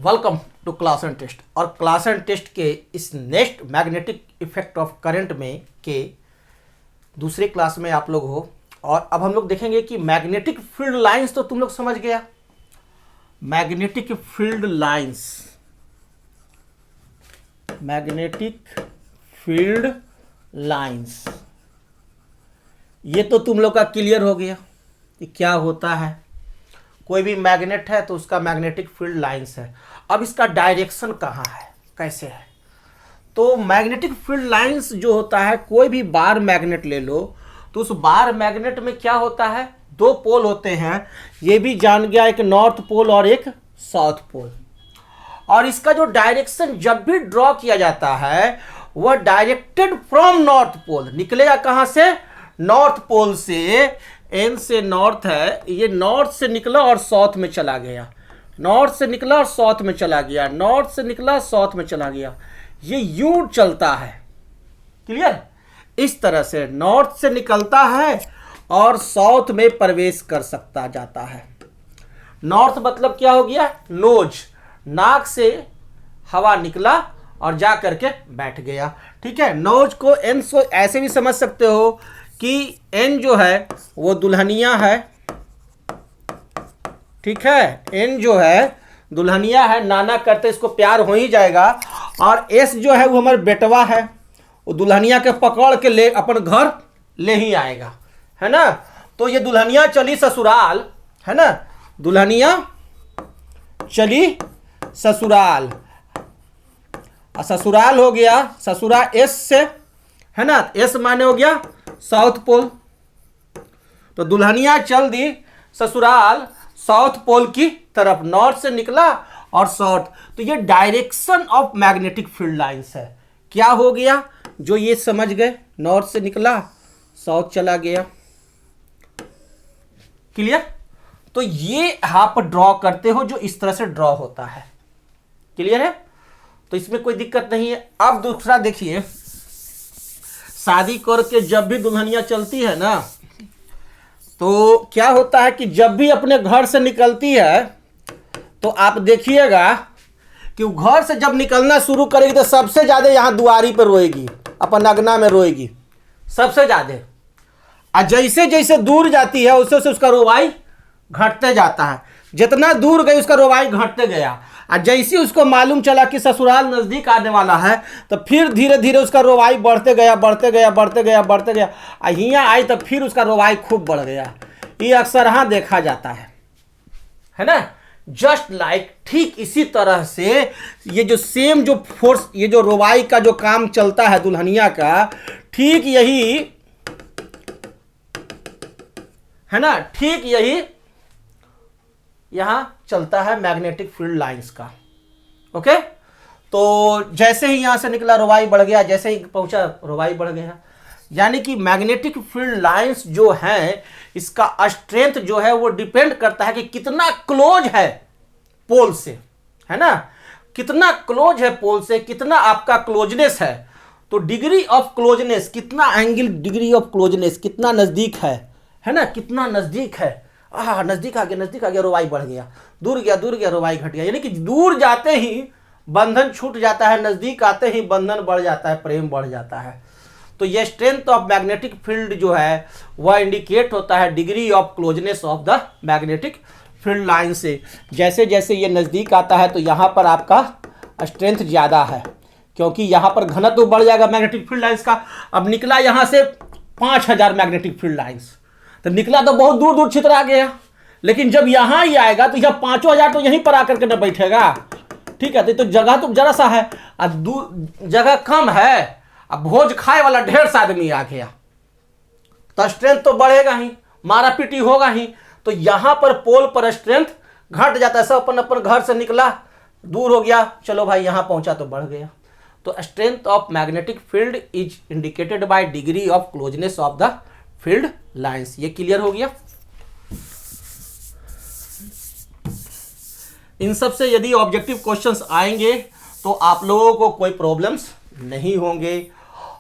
Welcome to class and test. और class and test के इस next magnetic effect of current में के दूसरे क्लास में आप लोग हो। और अब हम लोग देखेंगे कि मैग्नेटिक फील्ड लाइंस तो तुम लोग समझ गया। Magnetic field lines, magnetic field lines, ये तो तुम लोग का क्लियर हो गया कि क्या होता है। कोई भी मैग्नेट है तो उसका मैग्नेटिक फील्ड लाइंस है। अब इसका डायरेक्शन कहाँ है, कैसे है। तो मैग्नेटिक फील्ड लाइंस जो होता है, कोई भी बार मैग्नेट ले लो तो उस बार मैग्नेट में क्या होता है, दो पोल होते हैं। ये भी जान गया, एक नॉर्थ पोल और एक साउथ पोल। और इसका जो डायरेक्शन जब भी ड्रॉ किया जाता है वह डायरेक्टेड फ्रॉम नॉर्थ पोल, निकलेगा कहाँ से, नॉर्थ पोल से। एन से नॉर्थ है, ये नॉर्थ से निकला और साउथ में चला गया, नॉर्थ से निकला और साउथ में चला गया, नॉर्थ से निकला साउथ में चला गया। ये यूं चलता है, क्लियर। इस तरह से नॉर्थ से निकलता है और साउथ में प्रवेश कर सकता जाता है। नॉर्थ मतलब क्या हो गया, नोज, नाक से हवा निकला और जा करके बैठ गया, ठीक है। नोज को एन को ऐसे भी समझ सकते हो कि एन जो है वो दुल्हनिया है, ठीक है। एन जो है दुल्हनिया है, नाना करते इसको प्यार हो ही जाएगा। और एस जो है वो हमारे बेटवा है, वो दुल्हनिया के पकड़ के ले अपन घर ले ही आएगा, है ना। तो ये दुल्हनिया चली ससुराल, है ना, दुल्हनिया चली ससुराल। और ससुराल हो गया, ससुरा एस से, है ना, एस माने हो गया साउथ पोल। तो दुल्हनिया चल दी ससुराल साउथ पोल की तरफ, नॉर्थ से निकला और साउथ। तो ये direction of magnetic field lines है। क्या हो गया, जो ये समझ गए, नॉर्थ से निकला साउथ चला गया, क्लियर। तो ये आप ड्रॉ करते हो, जो इस तरह से ड्रॉ होता है, क्लियर है। तो इसमें कोई दिक्कत नहीं है। अब दूसरा देखिए, शादी करके जब भी दुल्हनिया चलती है ना, तो क्या होता है कि जब भी अपने घर से निकलती है तो आप देखिएगा कि घर से जब निकलना शुरू करेगी तो सबसे ज़्यादा यहाँ दुआरी पर रोएगी, अपन अगना में रोएगी सबसे ज़्यादा। और जैसे जैसे दूर जाती है उससे उसका रोवाई घटते जाता है। जितना दूर गई उसका रोवाई घटते गया। और जैसे उसको मालूम चला कि ससुराल नज़दीक आने वाला है तो फिर धीरे धीरे उसका रोवाई बढ़ते गया, बढ़ते गया, बढ़ते गया, बढ़ते गया। और यहाँ आई तो फिर उसका रोवाई खूब बढ़ गया। ये अक्सर हाँ देखा जाता है ना। जस्ट लाइक ठीक इसी तरह से ये जो सेम जो फोर्स, ये जो रोवाई का जो काम चलता है दुल्हनिया का, ठीक यही है ना, ठीक यही यहां चलता है मैग्नेटिक फील्ड लाइंस का। ओके, तो जैसे ही यहां से निकला रोवाई बढ़ गया, जैसे ही पहुंचा रोवाई बढ़ गया। यानी कि मैग्नेटिक फील्ड लाइंस जो है, इसका स्ट्रेंथ जो है वो डिपेंड करता है कि कितना क्लोज है पोल से, है ना, कितना क्लोज है पोल से, कितना आपका क्लोजनेस है। तो डिग्री ऑफ क्लोजनेस, कितना एंगल, डिग्री ऑफ क्लोजनेस कितना नजदीक है ना, कितना नजदीक है। नजदीक आ गया, नजदीक आ गया, रोवाई बढ़ गया, दूर गया, रोवाई घट गया। यानी कि दूर जाते ही बंधन छूट जाता है, नजदीक आते ही बंधन बढ़ जाता है, प्रेम बढ़ जाता है। तो ये स्ट्रेंथ ऑफ मैग्नेटिक फील्ड जो है वह इंडिकेट होता है degree of closeness of the magnetic field line से। जैसे जैसे ये नज़दीक आता है तो यहाँ पर आपका स्ट्रेंथ ज़्यादा है, क्योंकि यहाँ पर घनत्व बढ़ जाएगा मैग्नेटिक फील्ड लाइन्स का। अब निकला यहाँ से 5000 मैग्नेटिक फील्ड लाइन्स, तो निकला तो बहुत दूर दूर छितरा गया। लेकिन जब यहाँ ही आएगा तो यह 5000 तो यहीं पर आकर के न बैठेगा, ठीक है। तो जगह तो जरा सा है, दूर जगह कम है, अब भोज खाए वाला ढेर सा आदमी आ गया तो स्ट्रेंथ तो बढ़ेगा ही, मारा पीटी होगा ही। तो यहां पर पोल पर स्ट्रेंथ घट जाता है। सब अपन अपन घर से निकला, दूर हो गया, चलो भाई यहां पहुंचा तो बढ़ गया। तो strength of magnetic field is indicated by degree of closeness of the field lines. ये क्लियर हो गया। इन सब से यदि ऑब्जेक्टिव क्वेश्चंस आएंगे तो आप लोगों को कोई प्रॉब्लम्स नहीं होंगे।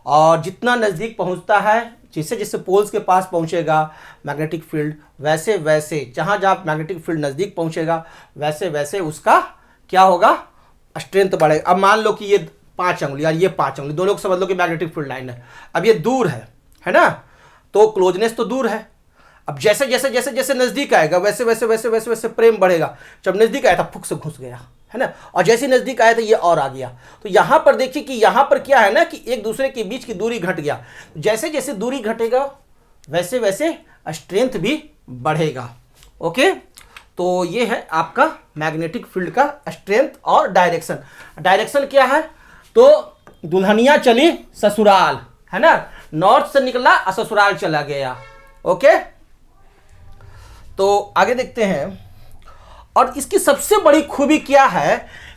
और जितना नज़दीक पहुंचता है, जैसे जैसे पोल्स के पास पहुंचेगा मैग्नेटिक फील्ड, वैसे वैसे जहाँ जहाँ मैग्नेटिक फील्ड नज़दीक पहुंचेगा वैसे वैसे उसका क्या होगा, स्ट्रेंथ बढ़ेगा। अब मान लो कि ये 5 अंगुली और ये 5 अंगुली, दोनों को समझ लो कि मैग्नेटिक फील्ड लाइन है। अब ये दूर है ना, तो क्लोजनेस तो दूर है। अब जैसे जैसे जैसे जैसे नजदीक आएगा वैसे वैसे वैसे वैसे वैसे प्रेम बढ़ेगा। जब नजदीक आया था फुक से घुस गया, है ना, और जैसे नजदीक आया तो ये और आ गया। तो यहां पर देखिए कि यहां पर क्या है ना कि एक दूसरे के बीच की दूरी घट गया। जैसे जैसे दूरी घटेगा वैसे वैसे स्ट्रेंथ भी बढ़ेगा। ओके, तो ये है आपका मैग्नेटिक फील्ड का स्ट्रेंथ और डायरेक्शन। डायरेक्शन क्या है, तो दुल्हनिया चली ससुराल, है ना, नॉर्थ से निकला और ससुराल चला गया। ओके, तो आगे देखते हैं। और इसकी सबसे बड़ी खूबी क्या है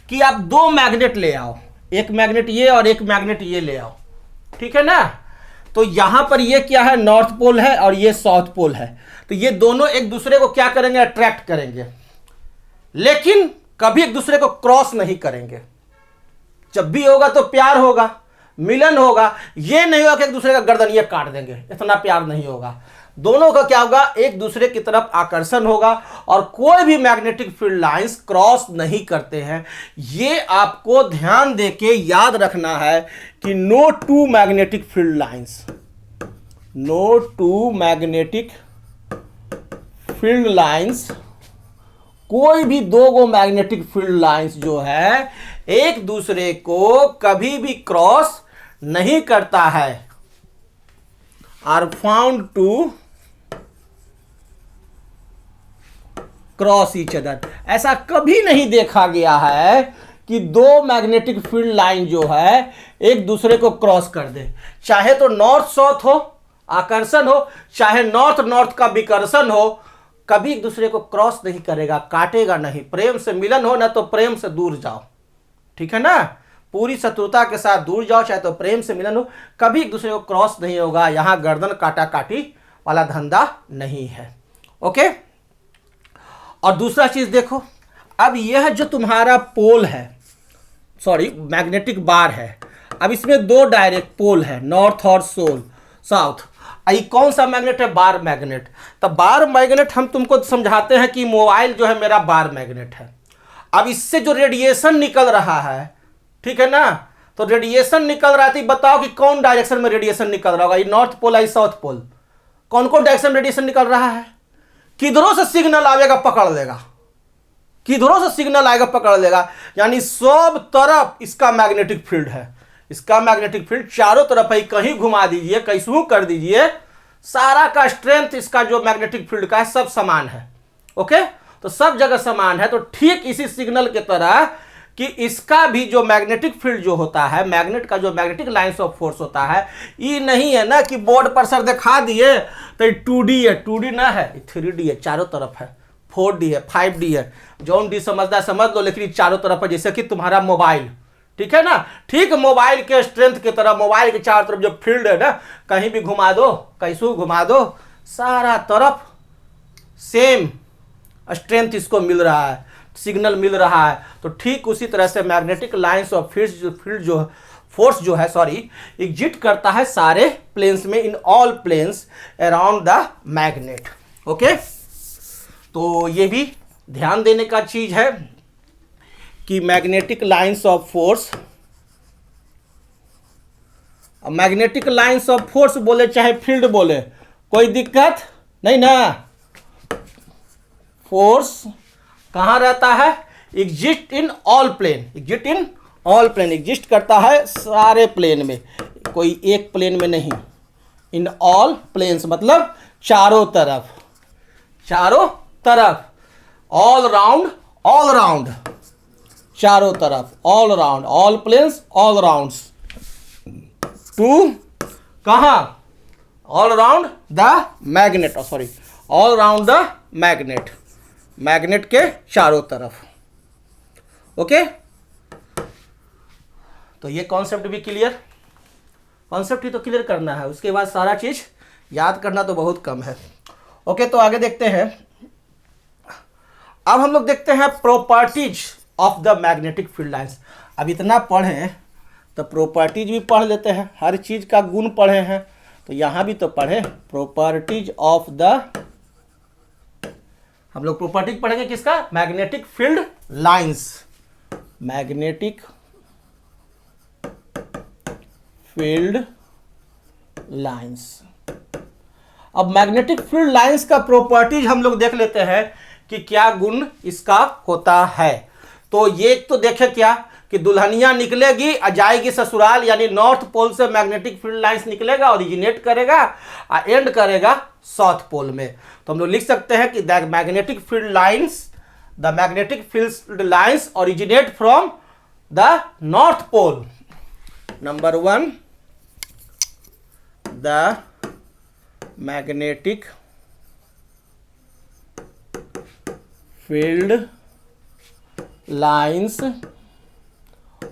कि आप 2 मैग्नेट ले आओ, एक मैग्नेट ये और एक मैग्नेट ये ले आओ, ठीक है ना। तो यहां पर ये क्या है, नॉर्थ पोल है और ये साउथ पोल है। तो ये दोनों एक दूसरे को क्या करेंगे, अट्रैक्ट करेंगे, लेकिन कभी एक दूसरे को क्रॉस नहीं करेंगे। जब भी होगा तो प्यार होगा, मिलन होगा। ये नहीं होगा कि एक दूसरे का गर्दन ये काट देंगे, इतना प्यार नहीं होगा। दोनों का क्या होगा, एक दूसरे की तरफ आकर्षण होगा और कोई भी मैग्नेटिक फील्ड लाइंस क्रॉस नहीं करते हैं। ये आपको ध्यान देके याद रखना है कि no two magnetic field lines, no two magnetic field lines, कोई भी 2 मैग्नेटिक फील्ड लाइंस जो है एक दूसरे को कभी भी क्रॉस नहीं करता है। Are found to cross each other. ऐसा कभी नहीं देखा गया है कि 2 मैग्नेटिक फील्ड लाइन जो है एक दूसरे को क्रॉस कर दे। चाहे तो नॉर्थ साउथ हो, आकर्षण हो, चाहे नॉर्थ नॉर्थ का विकर्षण हो, कभी एक दूसरे को क्रॉस नहीं करेगा, काटेगा नहीं। प्रेम से मिलन हो ना तो प्रेम से दूर जाओ, ठीक है ना। पूरी शत्रुता के साथ दूर जाओ, चाहे तो प्रेम से मिलन हो, कभी एक दूसरे को क्रॉस नहीं होगा। यहां गर्दन काटा काटी वाला धंधा नहीं है। ओके, और दूसरा चीज देखो, अब यह जो तुम्हारा पोल है, सॉरी मैग्नेटिक बार है, अब इसमें 2 डायरेक्ट पोल है, नॉर्थ और साउथ। ये कौन सा मैग्नेट है, बार मैग्नेट। तो बार मैग्नेट हम तुमको समझाते हैं कि मोबाइल जो है मेरा बार मैग्नेट है। अब इससे जो रेडिएशन निकल रहा है, ठीक है ना, तो रेडिएशन निकल रहा है, बताओ कि कौन डायरेक्शन में रेडिएशन निकल रहा होगा, ये नॉर्थ पोल है साउथ पोल, कौन कौन डायरेक्शन में रेडिएशन निकल रहा है। किधरों से सिग्नल आएगा पकड़ लेगा, किधरों से सिग्नल आएगा पकड़ लेगा, यानी सब तरफ इसका मैग्नेटिक फील्ड है। इसका मैग्नेटिक फील्ड चारों तरफ है, कहीं घुमा दीजिए, कैसे कर दीजिए, सारा का स्ट्रेंथ इसका जो मैग्नेटिक फील्ड का है सब समान है। ओके, तो सब जगह समान है। तो ठीक इसी सिग्नल के तरह कि इसका भी जो मैग्नेटिक फील्ड जो होता है, मैग्नेट का जो मैग्नेटिक लाइंस ऑफ फोर्स होता है, ये नहीं है ना कि बोर्ड पर सर दिखा दिए तो 2D है, 2D ना है, 3D है, चारों तरफ है, 4D है, 5D है, जौन डी समझदा समझ लो, लेकिन चारों तरफ है। जैसे कि तुम्हारा मोबाइल, ठीक है ना, ठीक मोबाइल के स्ट्रेंथ की तरह मोबाइल के चारों तरफ जो फील्ड है ना, कहीं भी घुमा दो, कैसू घुमा दो, सारा तरफ सेम स्ट्रेंथ इसको मिल रहा है, सिग्नल मिल रहा है। तो ठीक उसी तरह से मैग्नेटिक लाइंस और फील्ड जो फोर्स जो है, सॉरी, एग्जिट करता है सारे प्लेन्स में, in all planes around the magnet. Okay, तो ये भी ध्यान देने का चीज है कि magnetic lines of force, magnetic lines of force बोले चाहे फील्ड बोले, कोई दिक्कत नहीं ना। फोर्स कहां रहता है, exist in all plane, exist in all plane, exist करता है सारे प्लेन में, कोई एक प्लेन में नहीं। इन ऑल प्लेन्स मतलब चारों तरफ, चारों तरफ, ऑल राउंड, ऑल राउंड, चारों तरफ, all round, all planes, all rounds, to कहां, all round the magnet, sorry, all round the magnet, magnet के चारों तरफ। ओके, तो ये कॉन्सेप्ट भी क्लियर, कॉन्सेप्ट ही तो क्लियर करना है, उसके बाद सारा चीज याद करना तो बहुत कम है। ओके, तो आगे देखते हैं। अब हम लोग देखते हैं properties of the magnetic field lines. अब इतना पढ़े तो प्रॉपर्टीज भी पढ़ लेते हैं, हर चीज का गुण पढ़े हैं, तो यहां भी तो पढ़े प्रॉपर्टीज ऑफ द, हम लोग प्रॉपर्टीज पढ़ेंगे किसका, magnetic field lines. Magnetic field lines. अब मैग्नेटिक फील्ड लाइंस का प्रॉपर्टीज हम लोग देख लेते हैं कि क्या गुण इसका होता है। तो ये तो देखे क्या कि दुल्हनिया निकलेगी और जाएगी ससुराल, यानी नॉर्थ पोल से मैग्नेटिक फील्ड लाइंस निकलेगा, ओरिजिनेट करेगा और एंड करेगा साउथ पोल में। तो हम लोग लिख सकते हैं कि the magnetic field lines originate from the north pole. Number 1, the magnetic field lines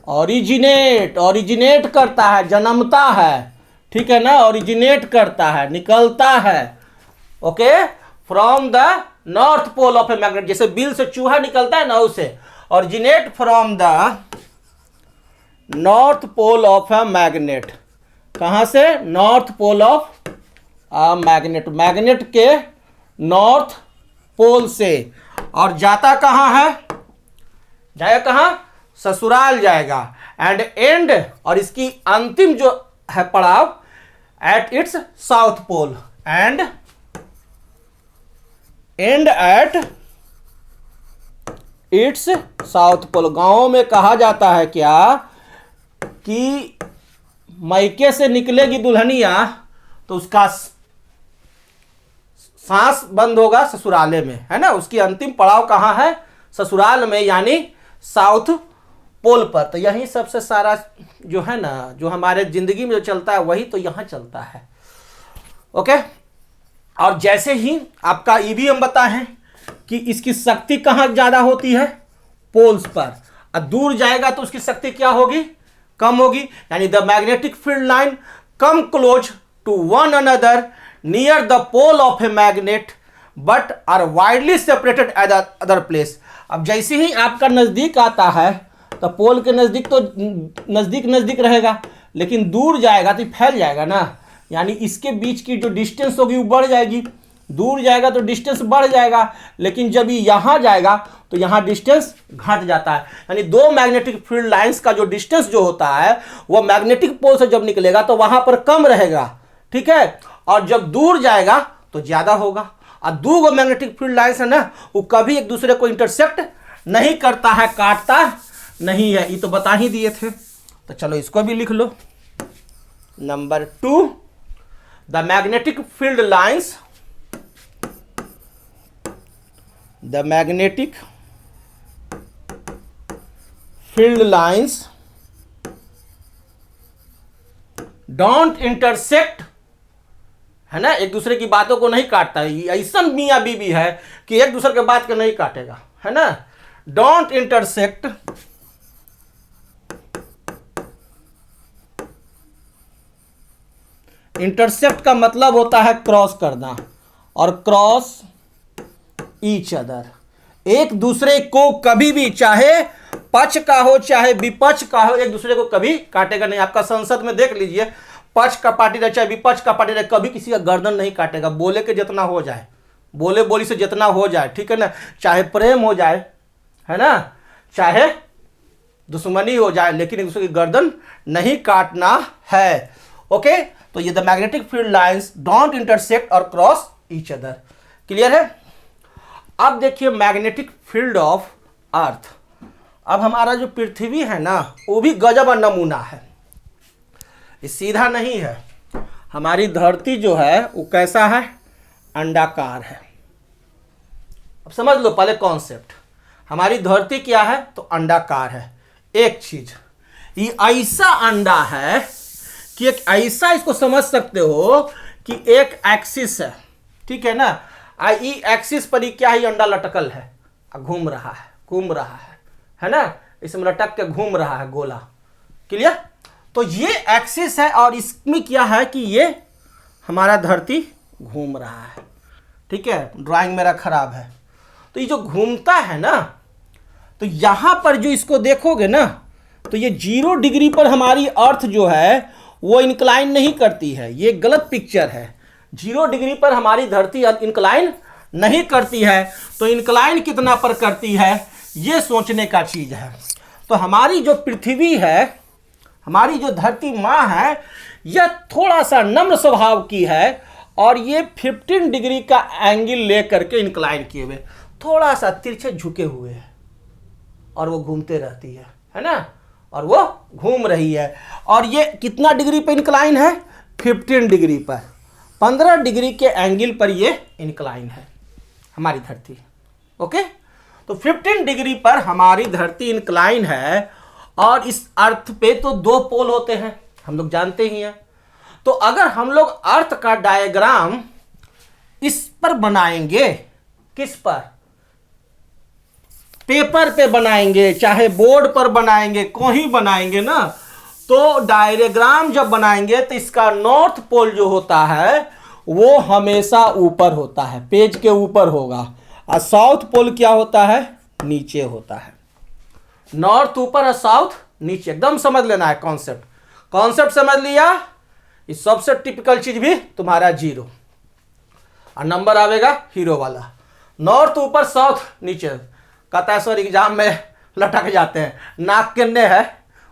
originate करता है, जन्मता है, ठीक है ना, ओरिजिनेट करता है, निकलता है, okay, from the north pole of a magnet. जैसे बिल से चूहा निकलता है ना, उसे originate from the north pole of a magnet. कहां से? North pole of a magnet, magnet के नॉर्थ पोल से। और जाता कहां है? जाएगा कहां? ससुराल जाएगा। एंड और इसकी अंतिम जो है पड़ाव at its south pole, and at its south pole. गांवों में कहा जाता है क्या कि मायके से निकलेगी दुल्हनिया तो उसका सांस बंद होगा ससुराले में, है ना, उसकी अंतिम पड़ाव कहां है? ससुराल में, यानी साउथ पोल पर। तो यही सबसे सारा जो है ना, जो हमारे जिंदगी में जो चलता है वही तो यहां चलता है, ओके। और जैसे ही आपका ईवीएम बताएं कि इसकी शक्ति कहां ज्यादा होती है? पोल्स पर। और दूर जाएगा तो उसकी शक्ति क्या होगी? कम होगी। यानी the magnetic field line come close to one another near the pole of a magnet but are widely separated at other place. अब जैसे ही आपका नजदीक आता है तो पोल के नजदीक तो नजदीक रहेगा, लेकिन दूर जाएगा तो फैल जाएगा ना, यानी इसके बीच की जो डिस्टेंस होगी वो बढ़ जाएगी। दूर जाएगा तो डिस्टेंस बढ़ जाएगा, लेकिन जब ये यहां जाएगा तो यहां डिस्टेंस घट जाता है। यानी दो मैग्नेटिक फील्ड लाइंस का जो डिस्टेंस जो होता है वो मैग्नेटिक पोल से जब निकलेगा तो वहां पर कम रहेगा, ठीक है, और जब दूर जाएगा तो ज्यादा होगा। और दो मैग्नेटिक फील्ड लाइंस है ना, वो कभी एक दूसरे को इंटरसेक्ट नहीं करता है, काटता नहीं है, ये तो बता ही दिए थे। तो चलो इसको भी लिख लो। Number 2, the magnetic field lines don't intersect, है ना, एक दूसरे की बातों को नहीं काटता है। ऐसा मियाँ बीबी है कि एक दूसरे के बात को नहीं काटेगा, है ना। डोंट इंटरसेक्ट इंटरसेक्ट का मतलब होता है क्रॉस करना, और क्रॉस ईच अदर, एक दूसरे को कभी भी, चाहे पक्ष का हो चाहे विपक्ष का हो, एक दूसरे को कभी काटेगा नहीं। आपका संसद में देख लीजिए, पक्ष का पार्टी रहे चाहे विपक्ष का पार्टी रहे, कभी किसी का गर्दन नहीं काटेगा, बोले के जितना हो जाए, बोले बोली से जितना हो जाए, ठीक है ना, चाहे प्रेम हो जाए, है ना, चाहे दुश्मनी हो जाए, लेकिन एक दूसरे की गर्दन नहीं काटना है, ओके। तो ये the magnetic field lines don't intersect और क्रॉस ईच अदर। क्लियर है? अब देखिए मैग्नेटिक फील्ड ऑफ अर्थ। अब हमारा जो पृथ्वी है ना, वो भी गजब नमूना है, ये सीधा नहीं है। हमारी धरती जो है वो कैसा है? अंडाकार है। अब समझ लो पहले कॉन्सेप्ट, हमारी धरती क्या है? तो अंडाकार है। एक चीज, ये ऐसा अंडा है कि एक ऐसा, इसको समझ सकते हो कि एक एक्सिस है, ठीक है ना, ई एक्सिस पर ही क्या है? अंडा लटकल है, घूम रहा है ना, इसमें लटक के घूम रहा है गोला। क्लियर? तो ये एक्सिस है और इसमें क्या है कि ये हमारा धरती घूम रहा है, ठीक है। ड्राइंग मेरा खराब है। तो ये जो घूमता है ना, तो यहां पर जो इसको देखोगे ना, तो ये 0 डिग्री पर हमारी अर्थ जो है वो इंक्लाइन नहीं करती है, ये गलत पिक्चर है। 0 डिग्री पर हमारी धरती इंक्लाइन नहीं करती है, तो इंक्लाइन कितना पर करती है ये सोचने का चीज है। तो तो हमारी जो पृथ्वी है, हमारी जो धरती माँ है, यह थोड़ा सा नम्र स्वभाव की है और ये 15 डिग्री का एंगल लेकर के इंक्लाइन किए हुए, थोड़ा सा तिरछे झुके हुए हैं और वो घूमते रहती है ना, और वो घूम रही है। और ये कितना डिग्री पे इंक्लाइन है? 15 डिग्री पर, 15 डिग्री के एंगल पर ये इंक्लाइन है हमारी धरती। ओके, तो 15 डिग्री पर हमारी धरती इंक्लाइन है और इस अर्थ पे तो 2 पोल होते हैं, हम लोग जानते ही हैं। तो अगर हम लोग अर्थ का डायग्राम इस पर बनाएंगे, किस पर? पेपर पे बनाएंगे, चाहे बोर्ड पर बनाएंगे, कहीं बनाएंगे ना, तो डायग्राम जब बनाएंगे तो इसका नॉर्थ पोल जो होता है वो हमेशा ऊपर होता है, पेज के ऊपर होगा, और साउथ पोल क्या होता है? नीचे होता है। नॉर्थ ऊपर और साउथ नीचे, एकदम समझ लेना है कॉन्सेप्ट। कॉन्सेप्ट समझ लिया? इस सबसे टिपिकल चीज भी तुम्हारा 0 और नंबर आवेगा हीरो वाला। नॉर्थ ऊपर साउथ नीचे, कहता है सर एग्जाम में लटक जाते हैं, नाक किन्ने है,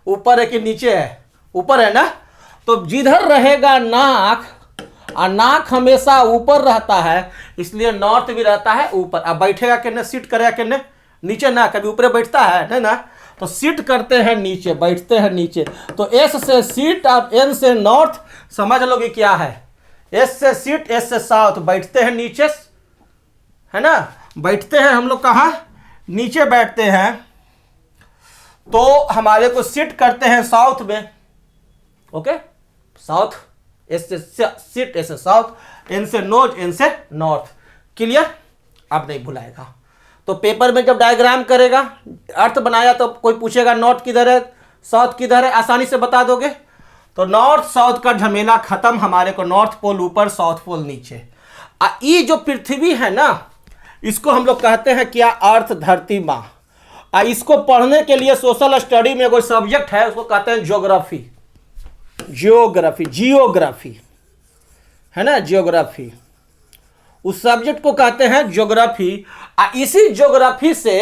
ऊपर है कि नीचे है? ऊपर है ना, तो जिधर रहेगा नाक, और नाक हमेशा ऊपर रहता है, इसलिए नॉर्थ भी रहता है ऊपर। अब बैठेगा किन्ने, सीट करेगा किन्ने? नीचे ना, कभी ऊपर बैठता है नहीं ना, तो सीट करते हैं नीचे, बैठते हैं नीचे। तो एस से सीट और एन से नॉर्थ, समझ लोगे क्या है? एस से सीट, एस से साउथ, बैठते हैं नीचे, है ना, बैठते हैं हम लोग कहाँ? नीचे बैठते हैं, तो हमारे को सीट करते हैं साउथ में। ओके, साउथ, एस से सीट, एस से साउथ, एन से नोज, एन से नॉर्थ। क्लियर? अब नहीं भुलाएगा। तो पेपर में जब डायग्राम करेगा, अर्थ बनाया, तो कोई पूछेगा नॉर्थ किधर है, साउथ किधर है, आसानी से बता दोगे। तो नॉर्थ साउथ का झमेला खत्म, हमारे को नॉर्थ पोल ऊपर, साउथ पोल नीचे। ये जो पृथ्वी है ना, इसको हम लोग कहते हैं क्या? अर्थ धरती माँ। इसको पढ़ने के लिए सोशल स्टडी में कोई सब्जेक्ट है, उसको कहते हैं ज्योग्राफी। जियोग्राफी, जियोग्राफी है ना, जियोग्राफी, उस सब्जेक्ट को कहते हैं ज्योग्राफी। इसी ज्योग्राफी से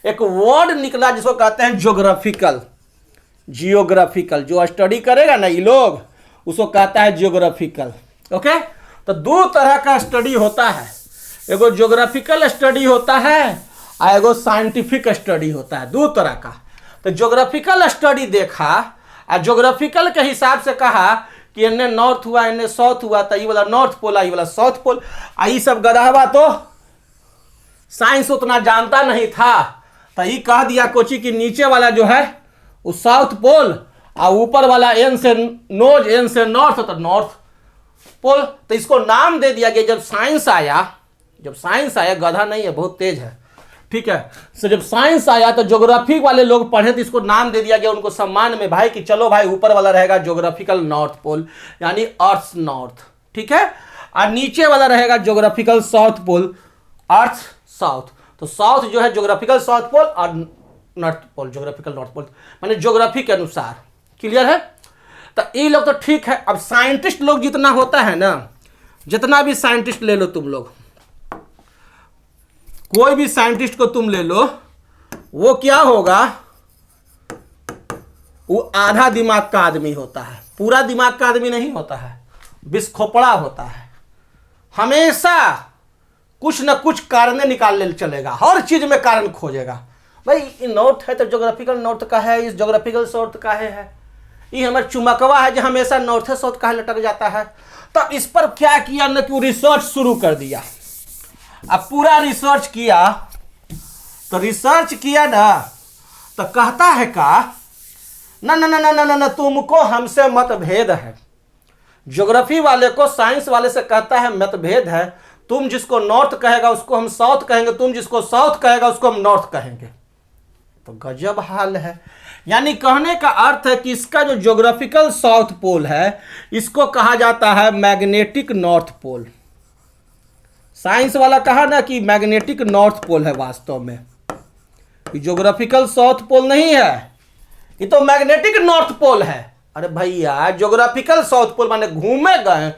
एक वर्ड निकला जिसको कहते हैं ज्योग्राफिकल। जियोग्राफिकल जो स्टडी करेगा ना ये लोग, उसको कहता है ज्योग्राफिकल। ओके, तो 2 तरह का स्टडी होता है, एगो ज्योग्राफिकल स्टडी होता है और एगो साइंटिफिक स्टडी होता है, 2 तरह का। तो ज्योग्राफिकल स्टडी देखा और ज्योग्राफिकल के हिसाब से कहा कि इन्हें नॉर्थ हुआ, इन्हें साउथ हुआ, तो ये वाला नॉर्थ पोल, ये वाला साउथ पोल। ये सब गधा तो साइंस उतना जानता नहीं था, तो ये कह दिया कोची कि नीचे वाला जो है वो साउथ पोल और ऊपर वाला एन से नोज, एन से नॉर्थ, तो नॉर्थ पोल। तो इसको नाम दे दिया गया। जब साइंस आया, गधा नहीं है, बहुत तेज है, ठीक है। तो जब साइंस आया तो ज्योग्राफी वाले लोग पढ़े, तो इसको नाम दे दिया गया उनको सम्मान में भाई कि चलो भाई ऊपर वाला रहेगा ज्योग्राफिकल नॉर्थ पोल, यानी अर्थ नॉर्थ, ठीक है, और नीचे वाला रहेगा geographical south pole, earth south. तो साउथ जो है ज्योग्राफिकल साउथ पोल और north pole geographical north pole, माने ज्योग्राफी के अनुसार। क्लियर है? तो ये लोग तो ठीक है। अब साइंटिस्ट लोग जितना होता है ना, जितना भी साइंटिस्ट ले लो तुम लोग, कोई भी साइंटिस्ट को तुम ले लो, वो क्या होगा? वो आधा दिमाग का आदमी होता है, पूरा दिमाग का आदमी नहीं होता है, बिस्खोपड़ा होता है। हमेशा कुछ न कुछ कारण निकालने चलेगा, हर चीज में कारण खोजेगा। भाई नॉर्थ है तो ज्योग्राफिकल नॉर्थ का है, इस ज्योग्राफिकल साउथ का है, ये हमारा चुमकवा है जो हमेशा नॉर्थ साउथ का लटक जाता है। तो इस पर क्या किया न कि रिसर्च शुरू कर दिया। अब पूरा रिसर्च किया, तो रिसर्च किया ना, तो कहता है का ना ना ना ना ना ना, तुमको हमसे मतभेद है। ज्योग्राफी वाले को साइंस वाले से कहता है मतभेद है, तुम जिसको नॉर्थ कहेगा उसको हम साउथ कहेंगे, तुम जिसको साउथ कहेगा उसको हम नॉर्थ कहेंगे। तो गजब हाल है। यानी कहने का अर्थ है कि इसका जो ज्योग्राफिकल साउथ पोल है, इसको कहा जाता है मैग्नेटिक नॉर्थ पोल। साइंस वाला कहा ना कि मैग्नेटिक नॉर्थ पोल है, वास्तव में ये ज्योग्राफिकल साउथ पोल नहीं है, ये तो मैग्नेटिक नॉर्थ पोल है। अरे भैया ज्योग्राफिकल साउथ पोल माने घूमे गए,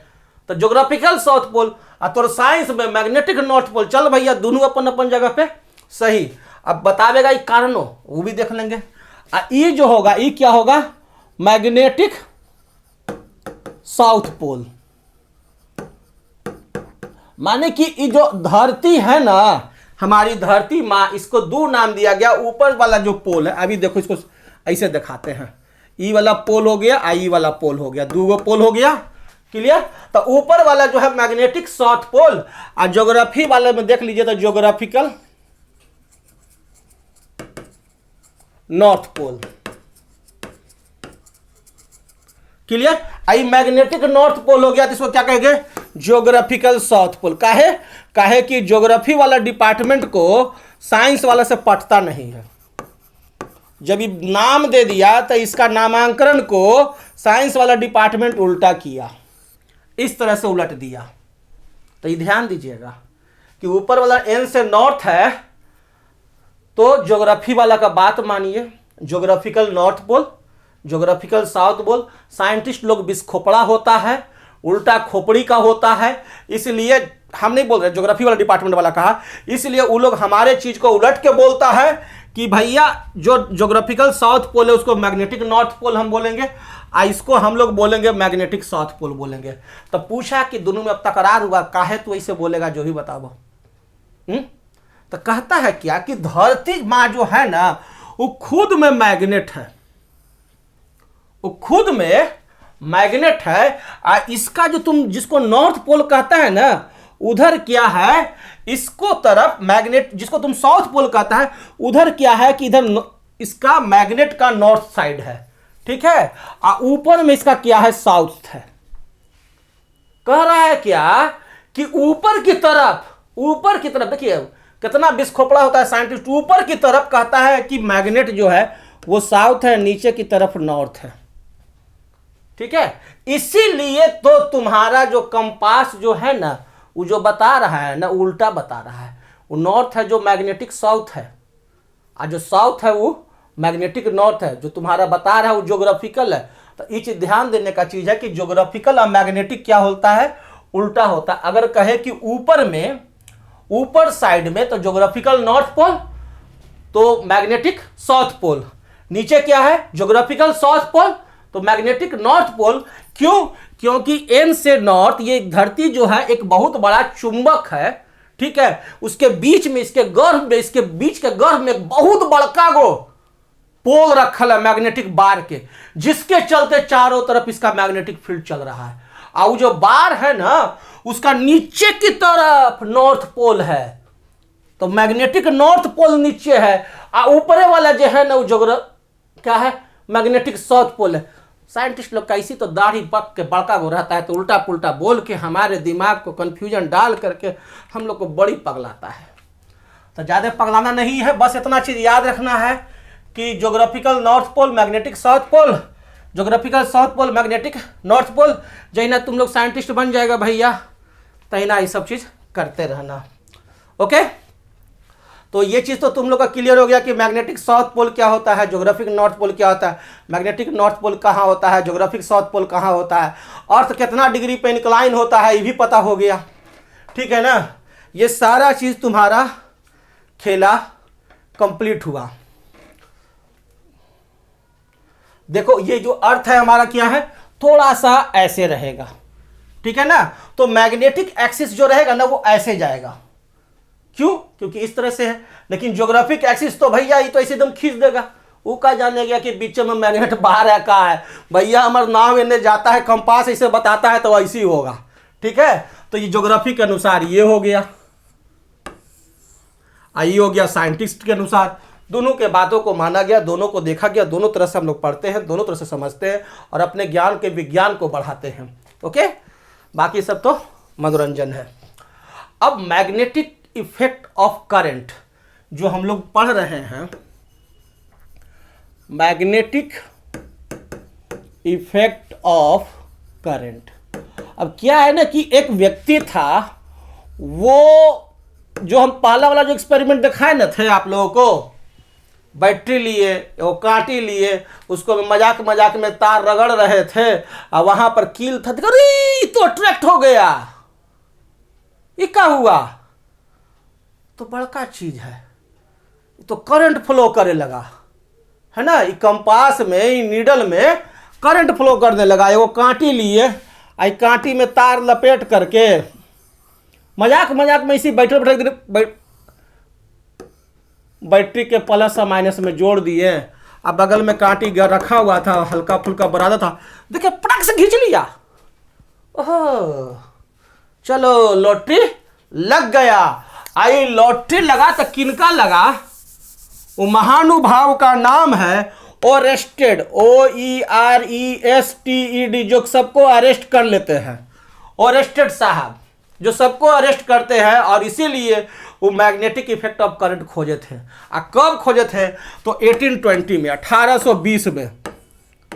तो ज्योग्राफिकल साउथ पोल और तो साइंस में मैग्नेटिक नॉर्थ पोल। चल भैया दोनों अपन अपन जगह पे सही। अब बतावेगा ये कारणों, वो भी देख लेंगे। ई जो होगा, ई क्या होगा, मैग्नेटिक साउथ पोल। माने कि ये जो धरती है ना, हमारी धरती माँ, इसको दो नाम दिया गया। ऊपर वाला जो पोल है, अभी देखो इसको ऐसे दिखाते हैं, ई वाला पोल हो गया, आई वाला पोल हो गया, दो पोल हो गया, क्लियर। तो ऊपर वाला जो है मैग्नेटिक साउथ पोल, और ज्योग्राफी वाले में देख लीजिए तो ज्योग्राफिकल नॉर्थ पोल, क्लियर। आई मैग्नेटिक नॉर्थ पोल हो गया, तो इसको क्या कहेंगे, ज्योग्राफिकल साउथ पोल। काहे कि ज्योग्राफी वाला डिपार्टमेंट को साइंस वाला से पटता नहीं है। जब ये नाम दे दिया तो इसका नामांकन को साइंस वाला डिपार्टमेंट उल्टा किया, इस तरह से उलट दिया। तो ये ध्यान दीजिएगा कि ऊपर वाला एन से नॉर्थ है, तो ज्योग्राफी वाला का बात मानिए, geographical north pole, geographical south pole. Scientist लोग बिस्खोपड़ा होता है, उल्टा खोपड़ी का होता है, इसलिए हम नहीं बोल रहे, ज्योग्राफी वाला डिपार्टमेंट वाला कहा, इसलिए वो लोग हमारे चीज को उलट के बोलता है कि भैया जो ज्योग्राफिकल साउथ पोल है उसको मैग्नेटिक नॉर्थ पोल हम बोलेंगे, इसको हम लोग बोलेंगे मैग्नेटिक साउथ पोल बोलेंगे। तो पूछा कि दोनों में अब तकरार हुआ, काहे तो ऐसे बोलेगा, जो ही बताओ। तो कहता है क्या कि धरती माँ जो है ना, वो खुद में मैग्नेट है, वो खुद में मैग्नेट है। इसका जो तुम जिसको नॉर्थ पोल कहता है ना, उधर क्या है, इसको तरफ मैग्नेट, जिसको तुम साउथ पोल कहता है, उधर क्या है कि इधर इसका मैग्नेट का नॉर्थ साइड है, ठीक है, ऊपर में इसका क्या है, साउथ है। कह रहा है क्या कि ऊपर की तरफ देखिए कितना बिस्खोपड़ा होता है साइंटिस्ट, ऊपर की तरफ कहता है कि मैग्नेट जो है वो साउथ है, नीचे की तरफ नॉर्थ है, ठीक है। इसीलिए तो तुम्हारा जो कंपास जो है ना, वो जो बता रहा है ना, उल्टा बता रहा है। वो नॉर्थ है जो मैग्नेटिक साउथ है, और जो साउथ है वो मैग्नेटिक नॉर्थ है। जो तुम्हारा बता रहा है वो ज्योग्राफिकल है। तो ये चीज ध्यान देने का चीज है कि ज्योग्राफिकल और मैग्नेटिक क्या होता है, उल्टा होता है। अगर कहे कि ऊपर साइड में तो ज्योग्राफिकल नॉर्थ पोल, तो मैग्नेटिक साउथ पोल। नीचे क्या है, ज्योग्राफिकल साउथ पोल, तो मैग्नेटिक नॉर्थ पोल। क्यों? क्योंकि एन से नॉर्थ, ये धरती जो है एक बहुत बड़ा चुंबक है, ठीक है। उसके बीच में, इसके गर्भ में, इसके बीच के गर्भ में एक बहुत बड़का गो पोल रखल है मैग्नेटिक बार के, जिसके चलते चारों तरफ इसका मैग्नेटिक फील्ड चल रहा है। और जो बार है ना, उसका नीचे की तरफ नॉर्थ पोल है, तो मैग्नेटिक नॉर्थ पोल नीचे है, और ऊपरे वाला जो है ना वो क्या है, मैग्नेटिक साउथ पोल है। साइंटिस्ट लोग का इसी तो दाढ़ी पक के बड़का गो रहता है, तो उल्टा पुल्टा बोल के हमारे दिमाग को कंफ्यूजन डाल करके हम लोग को बड़ी पगलाता है। तो ज़्यादा पगलाना नहीं है, बस इतना चीज़ याद रखना है कि geographical north pole, magnetic south pole, geographical south pole, magnetic north pole. जैना तुम लोग साइंटिस्ट बन जाएगा भैया, तैना ये सब चीज़ करते रहना, ओके। तो ये चीज़ तो तुम लोग का क्लियर हो गया कि मैग्नेटिक साउथ पोल क्या होता है, ज्योग्राफिक नॉर्थ पोल क्या होता है, मैग्नेटिक नॉर्थ पोल कहाँ होता है, ज्योग्राफिक साउथ पोल कहाँ होता है, अर्थ कितना डिग्री पे इंक्लाइन होता है, ये भी पता हो गया, ठीक है ना। ये सारा चीज़ तुम्हारा खेला कंप्लीट हुआ। देखो ये जो अर्थ है हमारा क्या है, थोड़ा सा ऐसे रहेगा, ठीक है ना। तो मैग्नेटिक एक्सिस जो रहेगा ना, वो ऐसे जाएगा। क्यों? क्योंकि इस तरह से है। लेकिन ज्योग्राफिक एक्सिस तो भैया ये तो ऐसे एकदम खींच देगा, वो का जाने गया कि बीच में मैग्नेट बाहर है, कहा है भैया हमारा नाम इन्हें जाता है, कंपास ऐसे बताता है तो ऐसे ही होगा, ठीक है। तो ये ज्योग्राफी के अनुसार ये हो गया, ये हो गया साइंटिस्ट के अनुसार। दोनों के बातों को माना गया, दोनों को देखा गया, दोनों तरह से हम लोग पढ़ते हैं, दोनों तरह से समझते हैं और अपने ज्ञान के विज्ञान को बढ़ाते हैं, ओके। बाकी सब तो मनोरंजन है। अब मैग्नेटिक इफेक्ट ऑफ करंट जो हम लोग पढ़ रहे हैं, मैग्नेटिक इफेक्ट ऑफ करंट। अब क्या है ना कि एक व्यक्ति था, वो जो हम पहला वाला जो एक्सपेरिमेंट दिखाए ना थे आप लोगों को, बैटरी लिए, वो कांटी लिए, उसको मजाक मजाक में तार रगड़ रहे थे और वहां पर कील था, तो अट्रैक्ट हो गया। ये क्या हुआ? तो बड़का चीज है, तो करंट फ्लो करे लगा, है ना, कंपास में नीडल में करंट फ्लो करने लगा। वो कांटी लिए, आई कांटी में तार लपेट करके मजाक मजाक में इसी बैटरी के प्लस और माइनस में जोड़ दिए। अब बगल में कांटी रखा हुआ था, हल्का फुल्का बरादा था, देखिए पटक से खींच लिया। ओह, चलो लॉटरी लग गया। आई लॉटरी लगा तो किनका लगा? वो महानुभाव का नाम है ओरेस्टेड, OERESTED, जो सबको अरेस्ट कर लेते हैं। ओरेस्टेड साहब जो सबको अरेस्ट करते हैं, और इसीलिए वो मैग्नेटिक इफेक्ट ऑफ करंट खोजे थे। कब खोजे थे? तो 1820 में, 1820 में,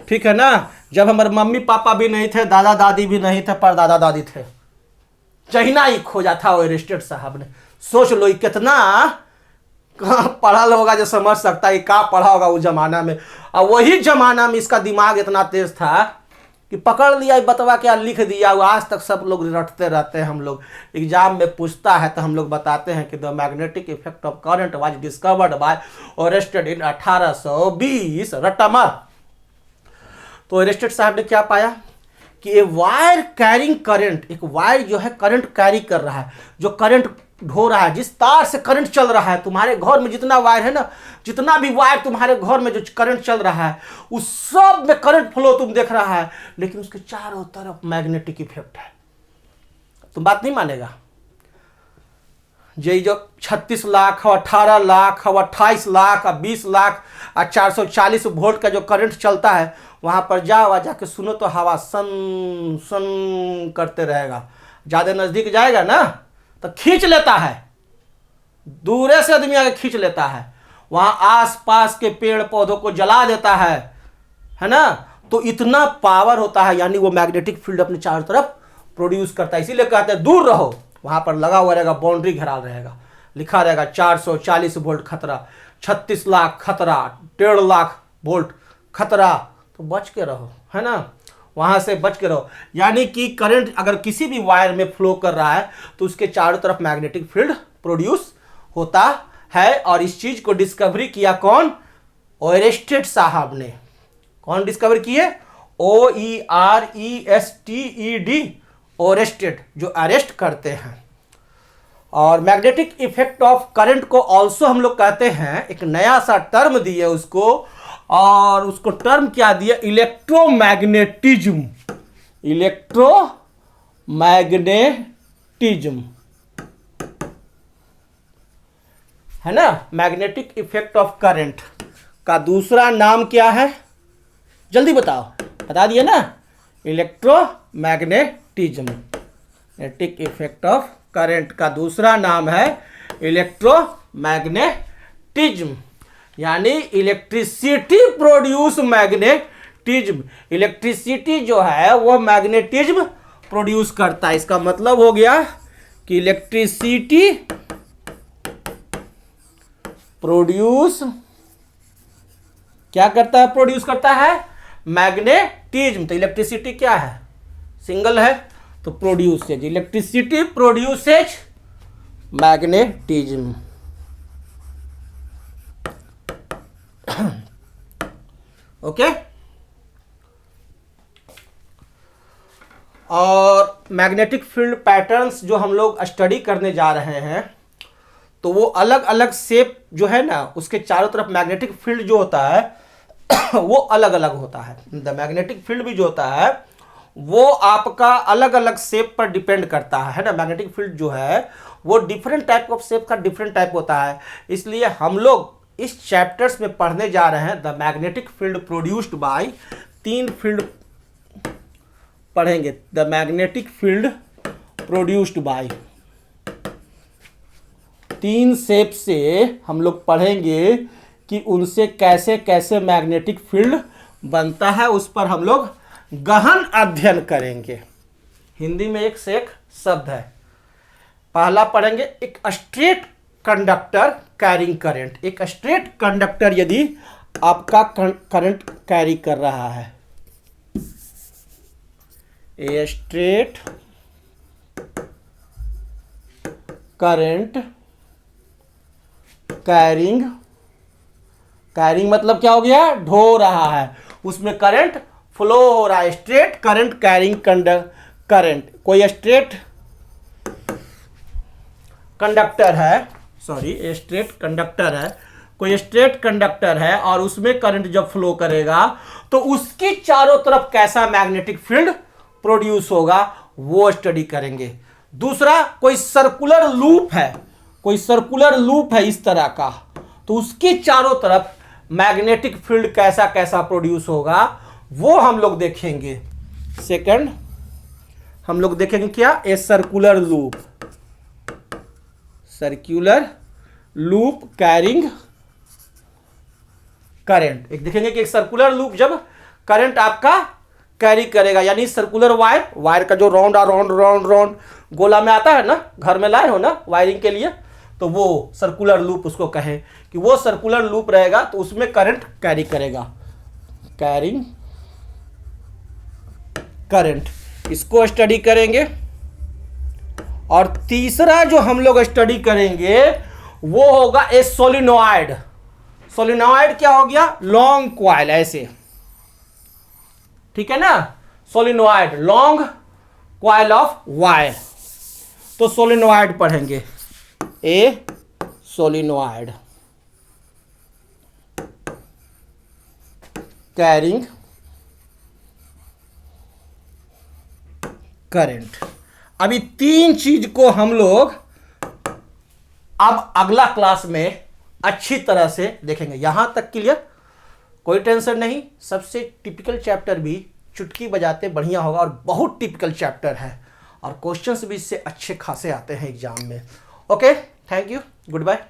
ठीक है ना, जब हमारे मम्मी पापा भी नहीं थे, दादा दादी भी नहीं थे, परदादा दादी थे। चाइना ही खोजा था ओरेस्टेड साहब ने। सोच लो कितना कहाँ पढ़ा होगा जो समझ सकता है, क्या पढ़ा होगा उस जमाना में। और वही जमाना में इसका दिमाग इतना तेज था कि पकड़ लिया, बतवा क्या लिख दिया। वो आज तक सब लोग रटते रहते हैं। हम लोग एग्जाम में पूछता है तो हम लोग बताते हैं कि the magnetic effect of current was discovered by Oersted in 1820, रटमर। तो ओरेस्टेड साहब ने क्या पाया कि ए वायर कैरिंग करंट, एक वायर जो है करंट कैरी कर रहा है, जो करंट ढो रहा है, जिस तार से करंट चल रहा है, तुम्हारे घर में जितना वायर है ना, जितना भी वायर तुम्हारे घर में जो करंट चल रहा है, उस सब में करंट फ्लो तुम देख रहा है, लेकिन उसके चारों तरफ मैग्नेटिक इफेक्ट है। तुम बात नहीं मानेगा। ये जो 36 लाख और 18 लाख और 28 लाख और 20 लाख और 440 वोल्ट का जो करंट चलता है, वहां पर जाके सुनो तो हवा सन सन करते रहेगा। ज्यादा नजदीक जाएगा ना तो खींच लेता है, दूरे से आदमी आके खींच लेता है, वहां आसपास के पेड़ पौधों को जला देता है ना। तो इतना पावर होता है, यानी वो मैग्नेटिक फील्ड अपने चारों तरफ प्रोड्यूस करता है। इसीलिए कहते हैं दूर रहो, वहां पर लगा हुआ रहेगा, बाउंड्री घेरा रहेगा, लिखा रहेगा 440 वोल्ट खतरा, 36 लाख खतरा, 1.5 लाख वोल्ट खतरा। तो बच के रहो, है ना, वहां से बच के रहो। यानी कि करंट अगर किसी भी वायर में फ्लो कर रहा है तो उसके चारों तरफ मैग्नेटिक फील्ड प्रोड्यूस होता है। और इस चीज को डिस्कवरी किया कौन? ओरेस्टेड साहब ने। कौन डिस्कवर किए? OERESTED, ओरेस्टेड, जो अरेस्ट करते हैं। और मैग्नेटिक इफेक्ट ऑफ करंट को ऑल्सो हम लोग कहते हैं, एक नया सा टर्म दिए उसको, और उसको टर्म क्या दिया? इलेक्ट्रोमैग्नेटिज्म। इलेक्ट्रोमैग्नेटिज्म, है ना। मैग्नेटिक इफेक्ट ऑफ करंट का दूसरा नाम क्या है? जल्दी बताओ, बता दिए ना, electromagnetism. Magnetic effect of current का दूसरा नाम है इलेक्ट्रोमैग्नेटिज्म, यानी इलेक्ट्रिसिटी प्रोड्यूस मैग्नेटिज्म। इलेक्ट्रिसिटी जो है वो मैग्नेटिज्म प्रोड्यूस करता है। इसका मतलब हो गया कि इलेक्ट्रिसिटी प्रोड्यूस क्या करता है? प्रोड्यूस करता है मैग्नेटिज्म। तो इलेक्ट्रिसिटी क्या है? सिंगल है, तो produces, electricity produces magnetism. Okay. और मैग्नेटिक फील्ड पैटर्न्स जो हम लोग स्टडी करने जा रहे हैं, तो वो अलग अलग शेप जो है ना, उसके चारों तरफ मैग्नेटिक फील्ड जो होता है वो अलग अलग होता है। द मैग्नेटिक फील्ड भी जो होता है वो आपका अलग अलग शेप पर डिपेंड करता है ना। मैग्नेटिक फील्ड जो है वो डिफरेंट टाइप ऑफ शेप का डिफरेंट टाइप होता है। इसलिए हम लोग इस चैप्टर्स में पढ़ने जा रहे हैं the magnetic field produced by, 3 field पढ़ेंगे। The magnetic field produced by, 3 shape से हम लोग पढ़ेंगे कि उनसे कैसे कैसे मैग्नेटिक फील्ड बनता है, उस पर हम लोग गहन अध्ययन करेंगे। हिंदी में एक से एक शब्द है। पहला पढ़ेंगे एक स्ट्रेट कंडक्टर कैरिंग करंट। एक स्ट्रेट कंडक्टर यदि आपका करंट कैरी कर रहा है, a straight current carrying carrying मतलब क्या हो गया, ढो रहा है, उसमें करंट फ्लो हो रहा है, स्ट्रेट करंट कैरिंग करंट। कोई स्ट्रेट कंडक्टर है, सॉरी स्ट्रेट कंडक्टर है, कोई स्ट्रेट कंडक्टर है और उसमें करंट जब फ्लो करेगा तो उसकी चारों तरफ कैसा मैग्नेटिक फील्ड प्रोड्यूस होगा वो स्टडी करेंगे। दूसरा, कोई सर्कुलर लूप है, कोई सर्कुलर लूप है इस तरह का, तो उसकी चारों तरफ मैग्नेटिक फील्ड कैसा कैसा प्रोड्यूस होगा वो हम लोग देखेंगे। सेकंड हम लोग देखेंगे क्या, a circular loop, circular loop carrying current. एक देखेंगे कि एक सर्कुलर लूप जब करंट आपका कैरी करेगा, यानी सर्कुलर वायर का जो राउंड राउंड गोला में आता है ना, घर में लाए हो ना वायरिंग के लिए, तो वो सर्कुलर लूप उसको कहें कि वो सर्कुलर लूप रहेगा तो उसमें करंट कैरी करेगा, कैरिंग करंट, इसको स्टडी करेंगे। और तीसरा जो हम लोग स्टडी करेंगे वो होगा ए सोलिनॉइड। सोलिनॉइड क्या हो गया, लॉन्ग क्वाइल ऐसे, ठीक है ना, solenoid long coil of wire. तो सोलिनॉइड पढ़ेंगे, ए सोलिनॉइड कैरिंग करंट। अभी तीन चीज को हम लोग अब अगला क्लास में अच्छी तरह से देखेंगे। यहां तक क्लियर, कोई टेंशन नहीं। सबसे टिपिकल चैप्टर भी चुटकी बजाते बढ़िया होगा और बहुत टिपिकल चैप्टर है और क्वेश्चंस भी इससे अच्छे खासे आते हैं एग्जाम में। Okay, thank you, good bye.